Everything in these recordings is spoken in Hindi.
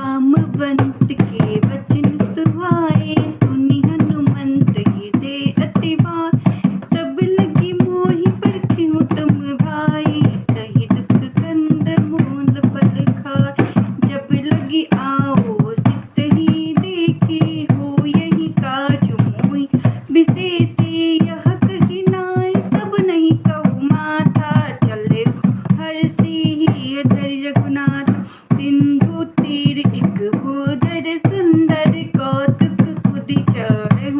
जामवंत के वचन सुहाए, सुनी हनुमंत ये दे अति बार। तब लगी मोहि परखिहु तुम भाई, सही दुख कंद मूल फल खाय। जब लगी आओ सित ही देखी, हो यही काज मोहि विशेषी। यह कही नाय सब नहीं कहु माथा, चले हरषि धरि रघुनाथ। सिंधु तीर एक भूधर सुंदर, कौतुक कुधि चढ़हु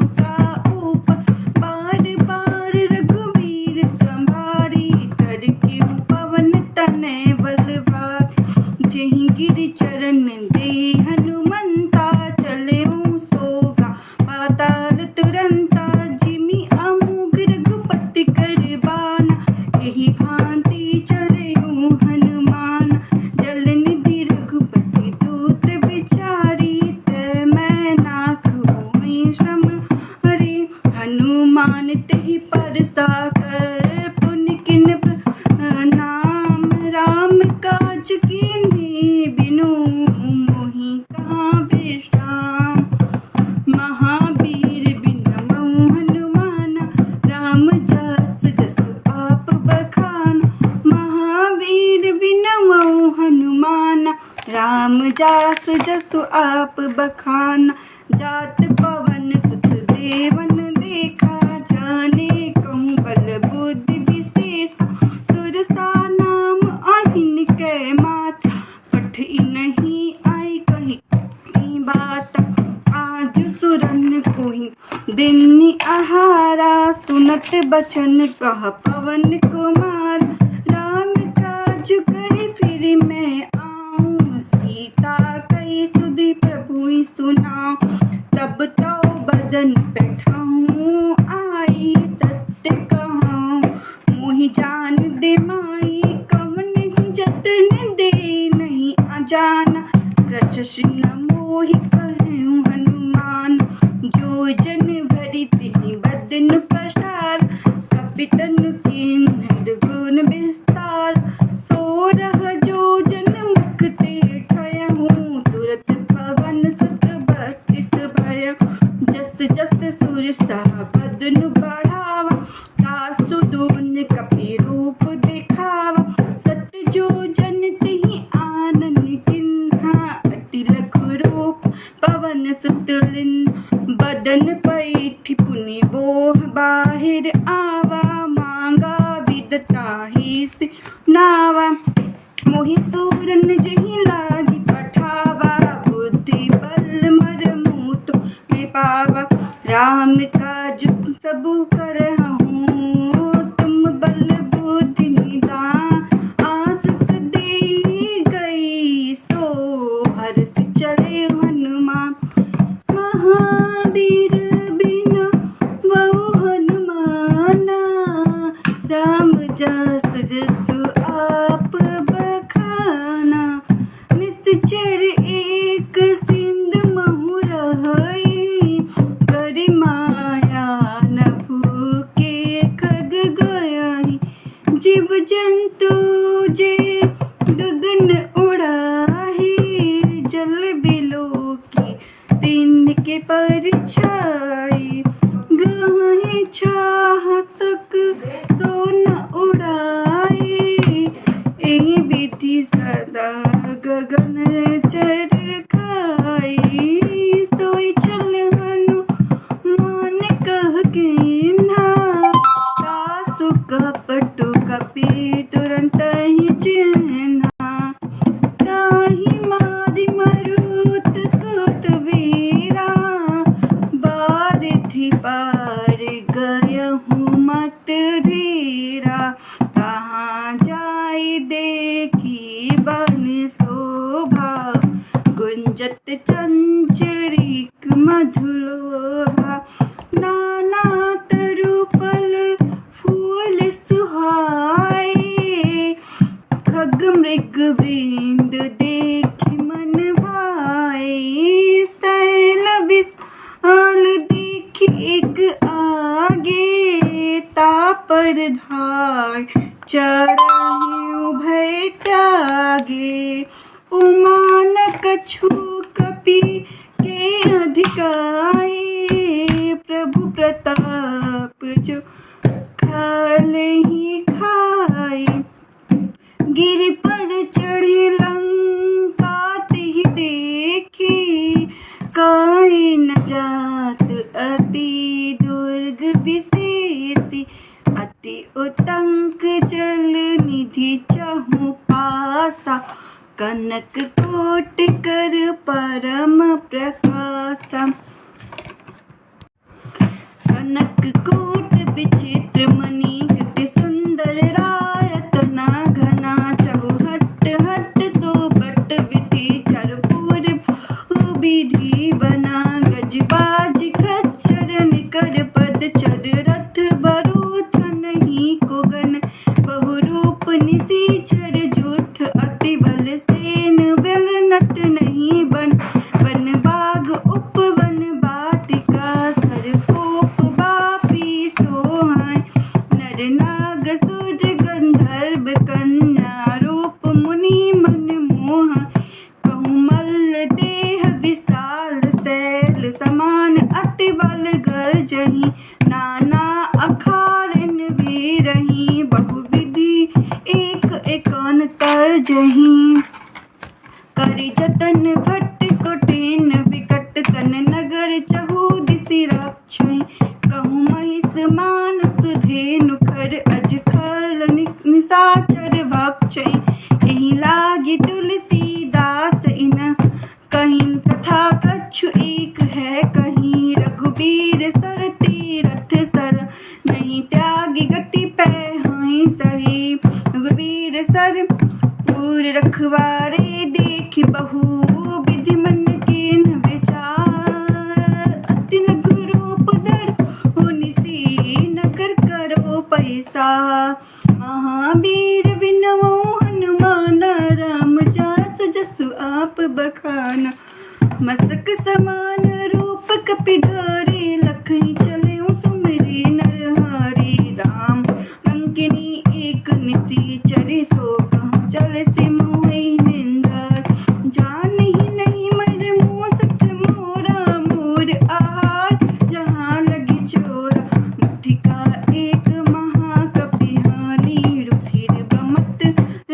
ऊपर। बार बार रघुवीर संभारी, तरकेहु पवन तनय बल भारी। जेहि गिरि चरण दे हनुमंता, चलेहु सोगा पाताल तुरंता। जिमि अमोघ रघुपति कर बाना, एहि भांति चलेहु हनुमान। जल निधि रघुपति दूत बिचारी, तै मैं नाथ होई श्रम हरि। हनुमान तेहि परसा कर, पुनि किन नाम राम काज कीन्ही। बिनु मोहि कहाँ विश्राम, महावीर बिनमु हनुमाना। राम जस जसु आप बखाना, महावीर बिनमु हनुमाना। राम जस जसु आप बखाना। जात पवन सुत देवन देखा, जाने कहूँ बल बुद्धि विशेष। सुरसा नाम अहिन कै माता, पठई नहीं आई कहीं की बात। आज सुरन कोहि दिन आहारा, सुनत बचन कह पवन कुमार। राम काज करि फिर मैं आऊँ, सीता कहि सुधि प्रभु सुनाऊँ। तब तो बदन बैठाऊँ आई, सत्य कहूँ मोहि जान दे माई। कवन ही जतन दे नहीं अजाना, कृष्ण मोहि कहूँ हनुमान। जो जन भरि तिहि बदन पसार, कपितनु कीन्ह दुगुन विस्तार। सोरह जो जन मुख ते ठयहु, तुरत पवन सुत बत्तीस भयहु। जस जस सुरसा बदन बढ़ावा, तासु दून कपि रूप देखावा। सत जो जन तिहि आनन किन्हा, अति लघु रूप पवन सुत लिन्हा। बदन पैठि पुनि बोह बाहिर आवा, मांगा विदताहि से नावा। मोहि सूरन जेहि लागी पठावा, बुद्धि बल मर मुतु में पावा। राम काज सबु करहु, तुम बल बुद्धि निदान। आशीष देहि गई सो, हर्ष चले हनुमान। महावीर बिनमु हनुमाना, राम जस जसु आप बखाना। निश्चर एक सिंधु महु रहई, करि माया न भूखे खग गयाई। जीव जंतु जे गगन उड़ाही, जल बिलो की तिनके परछाई। गाहि छाह सक तो न उड़ाई, एहि विधि सदा गगन चरखाई। सोई चल हनुमान कह कीन्हा, तासु कपटु कपि तुरंत ही चिन्हा। ताहि मारि मरुत सुत वीरा, बारिधि पार गयहु मत धीरा। कहाँ जाई देखी बन शोभा, गुंजत चंचरिक मधुलोभा। नाना तरु फल फूल सुहाए, खग मृग वृंद देखि मन भाए। शैल विशाल देखि एक आगे, तापर धार चढ़हि उभय त्यागे। उमा न कछु गाए प्रभु प्रताप जो खाल ही खाए। गिर पर चढ़ी लंका ही देखी काई न जात अति दुर्ग विशेषी। अति उतंक जल निधि चहु पासा कनक कोट कर परम प्रकाशम। कनक कोट विचित्र मणि घट सुंदर रायतना घना चौहट हट सोबट विधि चरपुर विधि बना। गजबाज खच्चर निकर पद चर रथ बरूथ नहीं कुगन बहुरूप निशीचर जूथ। अति बल सेन बल नट नहीं बन वन बाग उपवन बाटिका सरकोप बापी सोहाय। नर नाग सुर गंधर्व कन्या रूप मुनि मन मोहा। बहुमल देह विशाल शैल समान अति बल गर्जही। नाना अखाड़न वीरही बहुविधि एक एकान तरजही। करि जतन भट्ट कुटिन विकट तन नगर चहु दिसि रक्षै। कहूँ महिष मानुष धेनु खर अज खल निशाचर भक्षै। एहि लागी तुलसीदास इन कहीं कथा कछु एक है कहीं। रघुबीर सर तीरथ सर नहीं त्यागी गति पै हाई सही। रघुबीर सर पूर रखवारे देखि बहु विधि मन कीन विचार। अति लघु रूप धर निसी नगर करो पैसा। महावीर विनमो हनुमान राम जास जस आप बखाना। मस्तक समान रूप कपि धरे लखई चले सुमिरि नरहरि। राम अंकिनी एक निसी चरि सो चल से मोहि निंदा। जान ही नहीं मर मुँह सत मोरा मोर आहार जहाँ लगी चोरा। मुठिका एक महाकपि हानि रुधिर बमत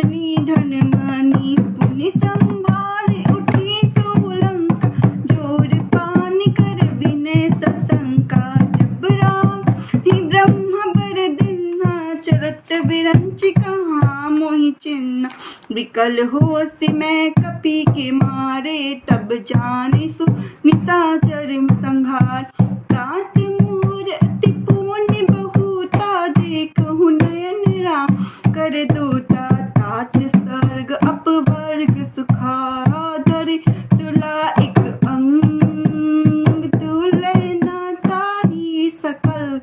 निधन मणि। पुनि संभाल उठी सोलंका जोर पानि कर विनय सशंका। जब राम ही ब्रह्म बर दिन्हा चलत विरंच कहाँ मोहि चिन्ह। विकल होसि मैं कपि के मारे तब जाने सु निशाचर संहार। तात मोर अति पुण्य बहुता देखहु नयन राम कर दूता। तात स्वर्ग अपवर्ग सुखाधर तुला एक अंग तुलना तारी सकल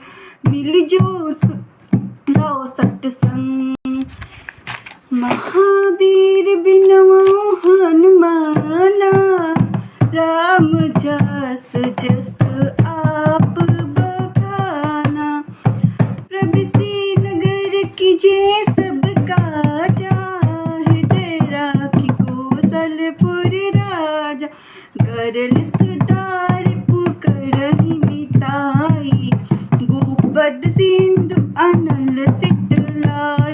मिल जो लो सत्संग। महावीर बिनमो हनुमाना राम जस जस आप बखाना। प्रभु नगर कीजे सब काजा हृदय राखी कौशलपुर राजा। गरल सुधार पुकरहि मिताई गोपद सिंधु अनल सितलाय।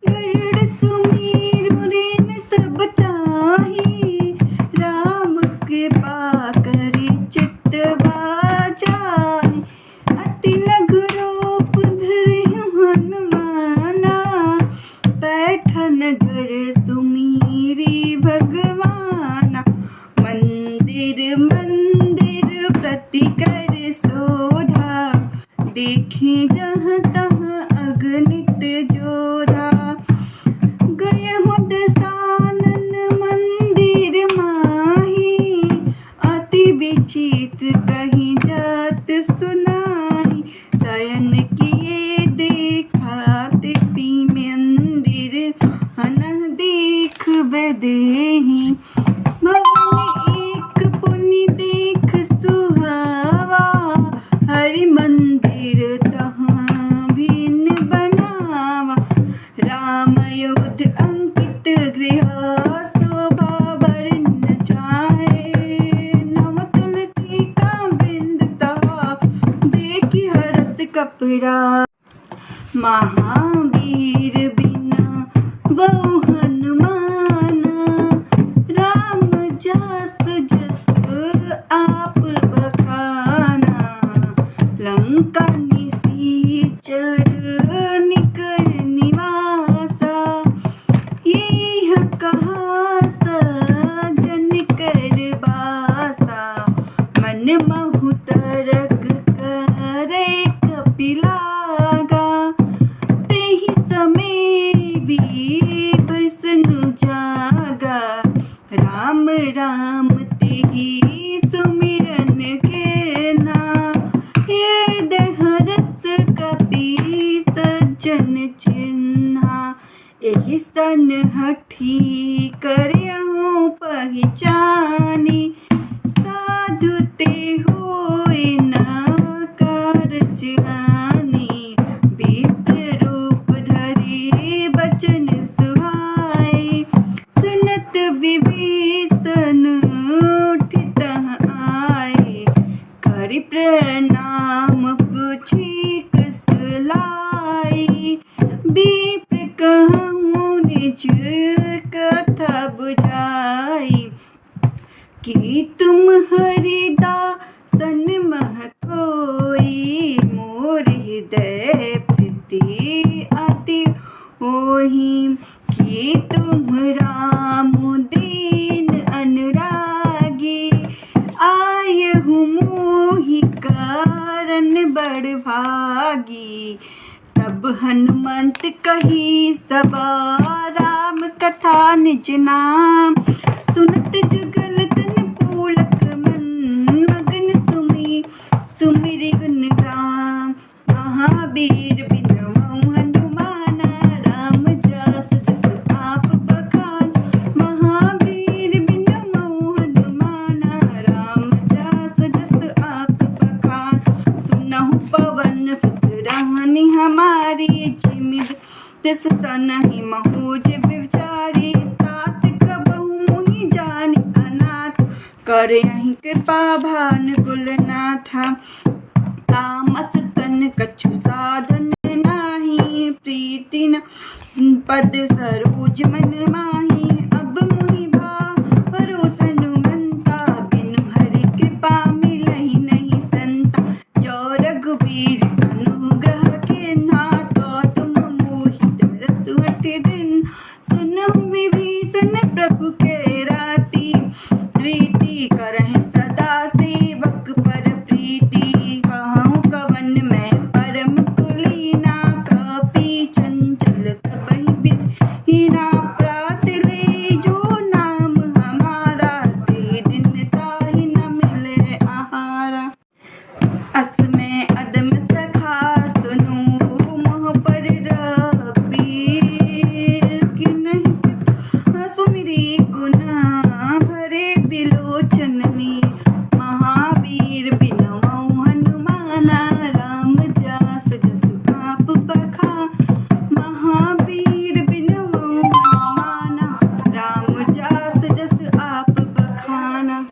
गरुड़ सुमेरु रेन सब ताहि राम कृपा करि चित्त बाजाय। अति लघु रूप धरि हनुमाना बैठन घर सुमीरि भगवाना। मंदिर मंदिर प्रति कर शोधा देखे जहाँ तहाँ अगणित जोधा। गयहु दसानन मंदिर माही अति राम। महावीर बिना बहु हनुमान, राम जस जस आप बखाना। लंका निसीचर निकर निवासा, यह कहा सजन कर बासा। मन महु तरक करे कपिलागा, तेहि समय विद सनु जागा। राम राम तेहि सुमिरन के ना, हृदय हरस कपि सज्जन चिन्हा। एहि सन हठी करहु पहिचानी, साधु ते होय न कारज हानि। विप्र रूप धरि बचन सुहाए, सुनत विभीषण उठित आए। करि प्रणाम पूछि कुशलाई, विप्र कहूँ निज कथा बुझाई। कि तुम हरिदासन मह कोई, मोर हृदय प्रीति अति होहि। कि तुम राम दीन अनुरागी, आयहु मोहि कारण बड़ भागी। तब हनुमंत कही सबा, राम कथा निज नाम। सुनत जुगल तन पुलक मन, मगन सुमिरि गुण राम। महावीर बिनु हनुमाना, राम जस जस आप बखाना। महावीर बिनु हनुमाना, राम जस जस आप बखाना। सुनहु पवन सुत रहनि हमारी, जिमिद तिस तनहि महु जिव विचारी। तात कबहु मोहि जानि अनाथ, करहि कृपा भानुकुल नाथा। तामस तन कछु साधन नाही, प्रीति न पद सरोज मन माही। अब मोहि भरोस हनुमंता, बिनु हरि कृपा मिलहि नहीं संता। जो रघुबीर अनुग्रह के नाथ, तुम मोहि तरसु हठि दिन। सुनहु विभीषण प्रभु के राति, प्रीति करहि